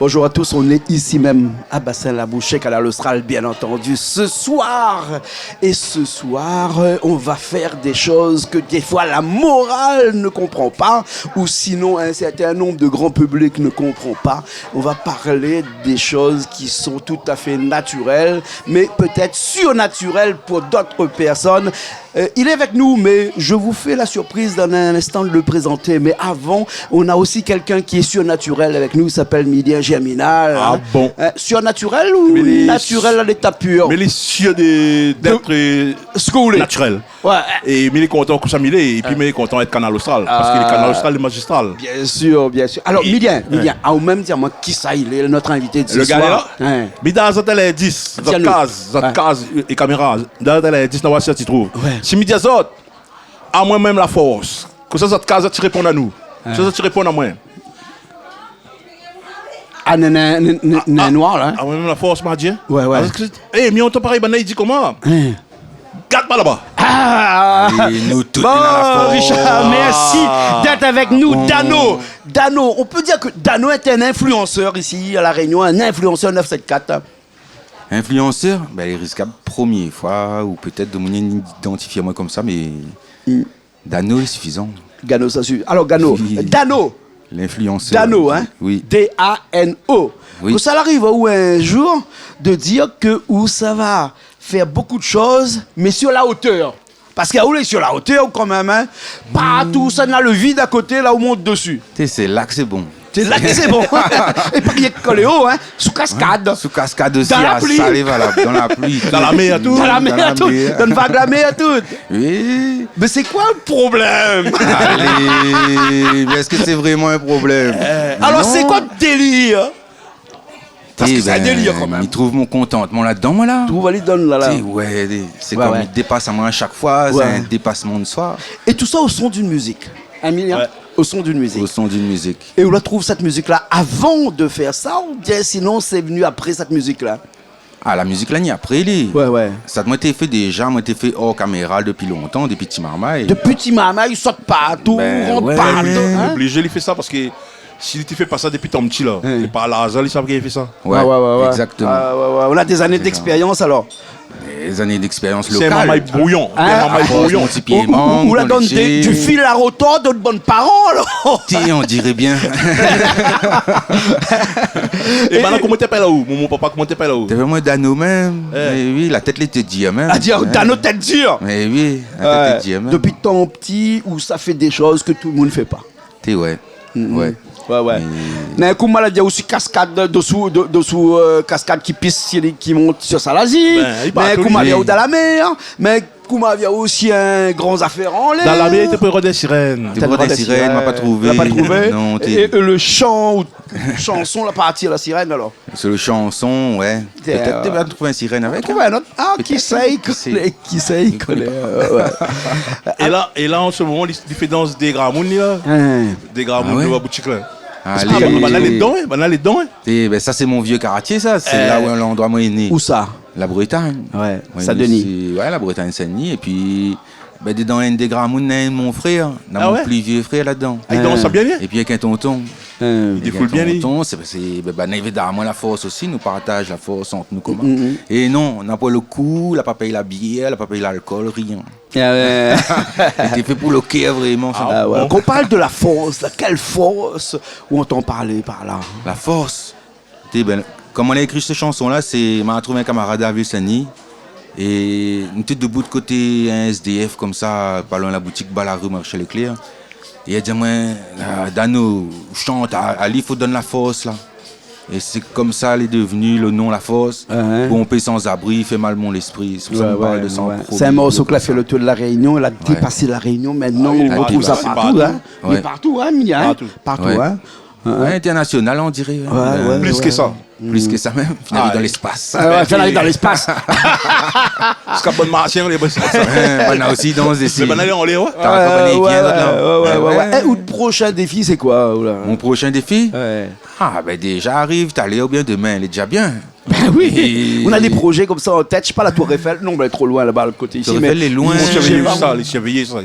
Bonjour à tous, on est ici même à Bassin-la-Bouchée, Canal Austral, bien entendu, ce soir. Et ce soir, on va faire des choses que des fois la morale ne comprend pas, ou sinon un certain nombre de grands publics ne comprend pas. On va parler des choses qui sont tout à fait naturelles, mais peut-être surnaturelles pour d'autres personnes. Il est avec nous, mais je vous fais la surprise dans un instant de le présenter. Mais avant, on a aussi quelqu'un qui est surnaturel avec nous, il s'appelle Midien Germinal. Ah bon? Surnaturel ou naturel à l'état pur? Mais il est sûr d'être naturel. Ouais. Et il est content que ça m'il est, et puis il est content d'être Canal Austral, parce qu'il est Canal Austral et magistral. Bien sûr, bien sûr. Alors, Midien, à vous-même dire, moi, qui ça il est, notre invité de ce soir? Le gars là? Mais dans la télé 10, dans la case et caméra, dans la télé 10, dans la tu trouves. Si je dis à ça, à moi-même la force, que ça, case, tu réponds à nous. Ça, tu réponds à moi. Ah, noir, là. À moi-même la force, m'a dit. Ouais. Eh, mais on t'a pareil, il dit comment? Garde pas là-bas. Ah! Et nous tous Bon, dans la force. Richard, merci d'être avec nous. Dano, on peut dire que Dano est un influenceur ici à La Réunion, un influenceur 974. Influenceur, ben, il risque première fois, ou peut-être de m'identifier moi comme ça, mais Dano est suffisant. Gano, ça suffit. Alors, Gano, Oui. Dano, L'influenceur. Dano, hein? Oui. D-A-N-O. Oui. Que ça arrive où un jour de dire que où ça va faire beaucoup de choses, mais sur la hauteur. Parce qu'à où est sur la hauteur quand même, hein? Partout, ça n'a le vide à côté, là où on monte dessus. Tu sais, c'est là que c'est bon. C'est là que c'est bon. Et pas qu'il y ait collé haut, hein? Sous cascade. Sous cascade aussi, Dans la pluie. ça arrive dans la pluie. Dans la mer à tout. Dans la mer à tout. Dans une vague la mer à tout. Oui. Mais c'est quoi le problème? Allez, mais est-ce que c'est vraiment un problème? Alors, Non. c'est quoi le délire? Parce que c'est un délire quand même. Il trouve mon contentement là-dedans, moi là. Tout va aller donner là. Tu sais, ouais, c'est Ouais, comme ouais. il dépasse à moi à chaque fois, Ouais. c'est un dépassement de soi, Et tout ça au son d'une musique. Emilien, Ouais. au son d'une musique. au son d'une musique. Et on la trouve cette musique-là avant de faire ça ou bien sinon c'est venu après cette musique-là? Ah, la musique là, ni après, lui. Ouais. Ça m'a été fait déjà, m'a été fait hors caméra depuis longtemps, depuis Petit Marmaille. De petit maman, il saute partout, Ben, rentre ouais, partout. ouais. Hein? Obligé, il fait ça parce que s'il te fait pas ça depuis ton petit là, c'est pas là, il savent qu'il fait ça. Ouais, exactement. Ouais. On a des années d'expérience alors. Des années d'expérience C'est un locale. mamaille brouillon. Hein? C'est un mamaille brouillon. Mon petit pied manque, Ou la mon donne léger. du fil à rotor de bonnes parents alors. Tiens, on dirait bien. Et maintenant, comment t'appelles là où? Mon papa, comment t'appelles là où? T'es vraiment Dano même. Mais oui, la tête l'était dure même. À dire, dans nos têtes dures. Mais oui, la tête était dure même. Depuis ton petit, où ça fait des choses que tout le monde ne fait pas. T'es ouais. Ouais. Ouais. Mais comme il y a aussi cascade dessous cascade qui pisse, qui monte sur Salazie. Il part Mais tout comme il y a lui. dans la mer. Mais comme il y a aussi un grand affaire en l'air. Dans la mer, il te peut des sirènes. T'es pas des sirènes, m'a pas trouvé. M'a pas trouvé. Non, Et le chant ou chanson, la partie à la sirène alors. c'est le chanson, ouais. Peut-être tu vas trouver une sirène avec. Ouais, un autre. Ah, qui sait, il connaît. Qui sait, il connaît. Ouais. Et là, en ce moment, il fait danse des gramounes là. Des gramounes Ah ouais? de la boutique là. Allez. Ah, bah, là, les dents, Ben, ça, c'est mon vieux quartier, ça. C'est là où l'endroit où il est né. Où ça? La Bretagne. Ouais, Oui, Saint-Denis. Ouais, la Bretagne Saint-Denis. Et puis, ben, dedans, il y a des gramounes, mon frère. Dans Ah mon ouais? plus vieux frère là-dedans. il danse ça bien, lui. Et puis, avec un tonton. Il défoule bien, lui. Tonton, évidemment, la force aussi. Nous partage la force entre nous communs. Et non, on n'a pas le coup, on n'a pas payé la bière, on n'a pas payé l'alcool, rien. C'était fait pour le cœur, vraiment. ça. Ah ouais. Qu'on parle de la force, là. Quelle force où on t'en parlait par là? La force. Tu sais, ben, comme on a écrit cette chanson-là, c'est m'a trouvé un camarade à Vilsani. Et nous étions debout de côté un SDF comme ça, pas loin de la boutique Balarue, marché Leclerc. Et il a dit, moi, Dano, chante, Ali, il faut donner la force là. Et c'est comme ça, elle est devenue le nom La Force. Pompé sans abri, fait mal mon esprit. C'est pour ça qu'on parle de ça. C'est un morceau qui a fait le tour de la Réunion, elle a dépassé la Réunion. Maintenant, on retrouve ça partout. Hein. Mais partout, hein, Mia. Ouais. Partout, Ouais. hein. Ouais, international, on dirait. Ouais. Plus que ça. Plus que ça même, finir dans l'espace. Finir dans l'espace. Ce qu'on bonne marché, on est bon. On a aussi dans des Mais signes. on allait en l'air, ouais. Ou le prochain défi, c'est quoi? Mon prochain défi? Ouais. Ah, ben déjà arrive, t'as l'air ou bien demain, il est déjà bien. Ben oui, on a des projets comme ça en tête. Je sais pas la Tour Eiffel, non, elle est trop loin là-bas, le côté ici. Tour Eiffel est loin. Les chevaliers, ça.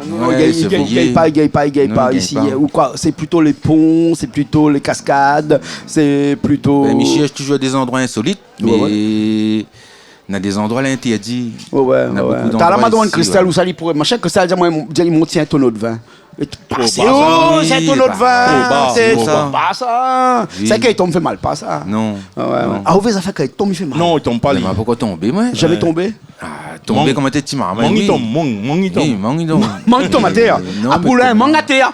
Non, il gagne pas ici. Ou quoi? C'est plutôt les ponts, c'est plutôt les cascades, c'est plutôt. Ben, Michel, j'ai toujours des endroits insolites, mais on a des endroits là interdits. Ouais. T'as la Madone Cristal ou ça, il pourrait. Machin, que ça, il monte un tonneau de vin. C'est un tonneau de vin. C'est pas ça. C'est qu'il tombe, fait mal, pas ça. Non. Ah, vous ça fait qu'il tombe, il fait mal. Non, il tombe pas. Mais pourquoi tomber, moi? Jamais tombé. Ah, tomber comme un petit maman. Mangue, il tombe, mangue, il tombe. Mangue tombe à terre. À Poulain, mangue à terre.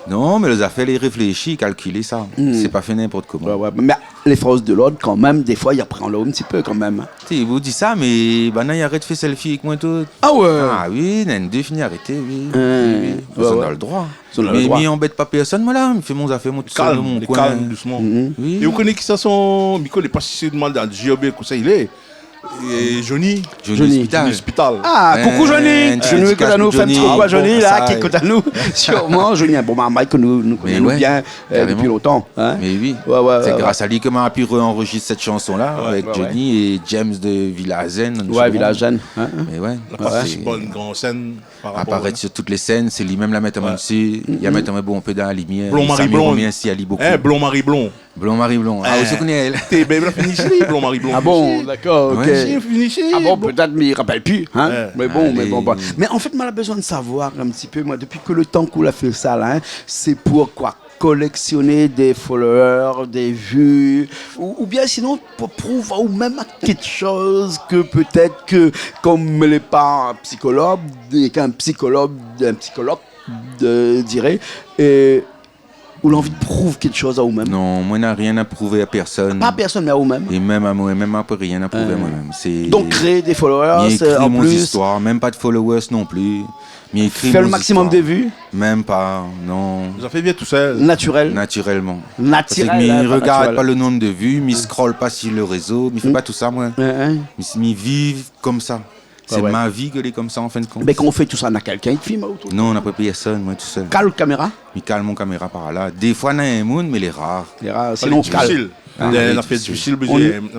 Non, mais les affaires, les réfléchir, calculer ça. C'est pas fait n'importe comment. Ouais. Mais les forces de l'ordre, quand même, des fois, ils apprennent là un petit peu quand même. Tu sais, vous dites ça, mais maintenant, il arrête de faire selfie avec moi tout. Ah ouais. Ah oui, il y a une deux finis arrêtées, oui. Ils sont dans le droit. Mais il embête pas personne, moi là. Il fait mon affaire, moi tout seul, mon coin. Calme, doucement. Et vous connaissez qui ça sont. Je ne connais pas si c'est demandé dans le GOB, que ça il est. Et Johnny Hospital. Ah, coucou Johnny. Johnny, que nous fait un petit coucou à Johnny, là, qui écoute à nous. Sûrement, Johnny, un bon Mike que nous connaissons bien depuis longtemps. Mais oui, c'est grâce à lui que m'a pu enregistrer cette chanson-là avec Johnny et James de Villazen. Ouais, Villazen. Mais ouais. C'est une bonne grande scène. Apparaître sur toutes les scènes, c'est lui-même la mettre en dessus. Il y a mettre un bon peu dans la lumière. Blond Marie Blond. Blond Marie Blond. Blond Marie Blond. Ah, vous connaissez elle. T'es bien fini, Blond Marie Blond. Ah bon, d'accord, ok. Ah bon, peut-être, mais il ne rappelle plus. Hein? Mais bon. Mais en fait, moi, j'ai besoin de savoir un petit peu, moi, depuis que le temps qu'on a fait ça, là, c'est pour quoi? Collectionner des followers, des vues, ou bien sinon pour prouver ou même quelque chose que peut-être que, comme elle n'est pas un psychologue, qu'un psychologue dirait, ou l'envie de prouver quelque chose à vous-même. Non, moi, je n'ai rien à prouver à personne. Pas à personne, mais à vous-même. Et même à moi-même, après, rien à prouver à moi-même. Donc, créer des followers, en mon plus. Histoire, même pas de followers non plus. Faire le maximum de vues. Même pas, non. Vous en faites bien tout seul. Naturellement. Parce que je regarde pas le nombre de vues, je scrolle pas sur le réseau, je fais pas tout ça, moi. Je vive comme ça. C'est ma vie que est comme ça en fin de compte. Mais quand on fait tout ça, on a quelqu'un qui filme autour. Non, on n'a pas personne, moi tout seul. Cale caméra. Je cale mon caméra par là. Des fois, on a un monde, mais les rares. Sinon, on cale. On a fait difficile,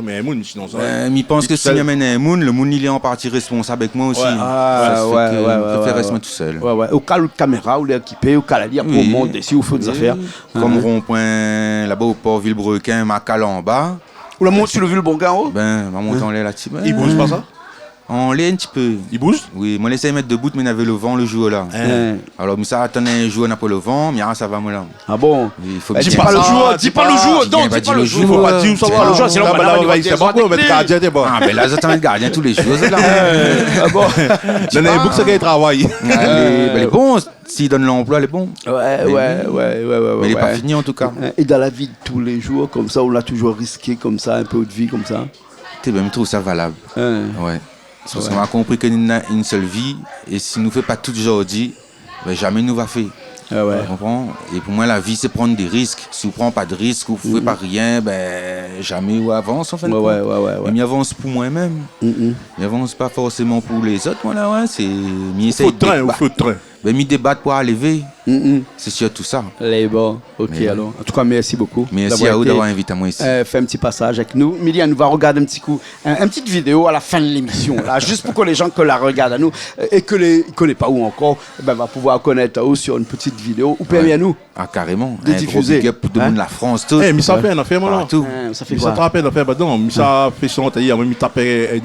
mais un monde, sinon ça. Je pense que si on amène un monde, le monde il est en partie responsable avec moi aussi. Je préfère rester tout seul. Au cale caméra, ou l'équiper, au cale pour monter dessus, ou faire des affaires. Comme rond-point là-bas au port Villebrequin, ma cale en bas. Ou la monte sur le Villebrequin en haut. Ben, ma monte en l'air là-dessus. Il bouge pas ça? On l'est un petit peu. Il bouge? Oui, moi j'essaie de mettre debout, mais il avait le vent le jour là. Alors, ça attendait un jour, on n'a pas le vent, mais ça va moi là. Ah bon? Il faut dis pas le jour, dis pas le jour, donc dis pas le jour. Il faut pas dire où ça va. Le jour, sinon on va c'est bon, on va être gardien, t'es bon. Ah, mais là, j'attends le gardien tous les jours. Ah bon? J'en ai un book, ça qui travaille. Elle est bon, s'il donne l'emploi, elle est bon. Ouais. Mais il n'est pas fini en tout cas. Et dans la vie de tous les jours, comme ça, on a toujours risqué comme ça, un peu de vie comme ça. Tu sais, je trouve ça valable. Ouais. Parce qu'on a compris qu'on a une seule vie, et si nous ne faisons pas tout aujourd'hui, ben jamais nous va faire. Tu comprends? Et pour moi, la vie, c'est prendre des risques. Si vous ne prenez pas de risques, vous ne faites pas rien, ben jamais vous avance en fait. Mais avance pour moi-même. M'avance pas forcément pour les autres. Voilà, c'est. Faut de train. Ben, m'y débattre pour arriver. C'est surtout ça. Les bons. Ok, alors. En tout cas, merci beaucoup. Merci à vous d'avoir invité à moi ici. Fait un petit passage avec nous. Milian nous va regarder un petit coup, une petite vidéo à la fin de l'émission, là, juste pour que les gens que la regardent à nous et que les connaissent pas où encore, ben, va pouvoir connaître sur une petite vidéo. Ou bien à nous. Ah, carrément. De diffuser. Gros pour tout le monde, la France, tout. Mais ça fait un affaire, moi, tout. Ça fait quoi? Ça te fait, bah non, ça fait son tailleur, mais il tapait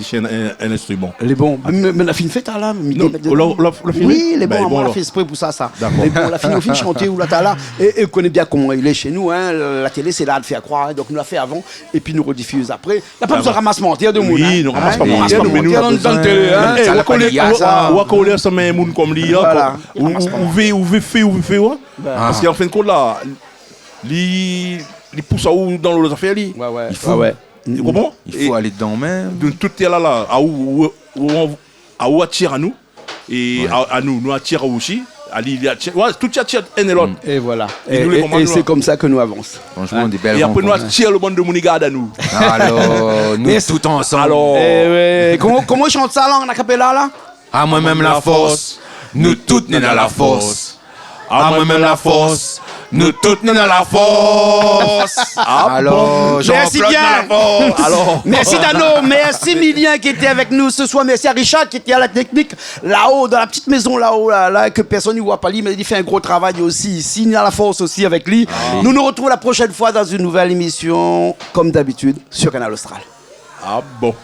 un instrument. Les bons. Mais la fin fait là. Oui, les bons, on a fait exprès pour ça. Mais bon, la fin au fin chanter ou la tala et connaît bien comment il est chez nous. La télé, c'est là de faire croire. Donc, nous l'a fait avant et puis nous rediffuse après. La pas besoin de ramasser mentir de monde. Oui, nous ramasse pas mentir. Mais nous, dans la télé. Ou à coller ça, mais un monde comme lui, là. Ou fait, parce qu'en fin de compte, là, il pousse à où dans les affaires, lui. Il faut. Tu comprends? Il faut aller dedans même. Tout est là, à où attire à nous. Et à nous attire aussi. Tout tient un et l'autre. Et voilà. Et nous les Et commandons. c'est comme ça que nous avançons. Franchement, des belles Et après, nous, rencontres. tire le monde de Mounigarde à nous. Alors, nous Mais c'est- tout ensemble. Alors, Comment il chante ça là en acapella là? À moi-même la force, nous toutes nés dans la force. À moi-même la force, nous toutes nés dans la force. Alors, Merci Jean-Claude bien. dans la force. alors. Merci Dano, merci Milien qui était avec nous ce soir, merci à Richard qui était à la technique là-haut, dans la petite maison là-haut, là, que personne ne voit pas lui, mais il fait un gros travail aussi, ici, il a la force aussi avec lui. Nous nous retrouvons la prochaine fois dans une nouvelle émission, comme d'habitude, sur Canal Austral. Ah bon.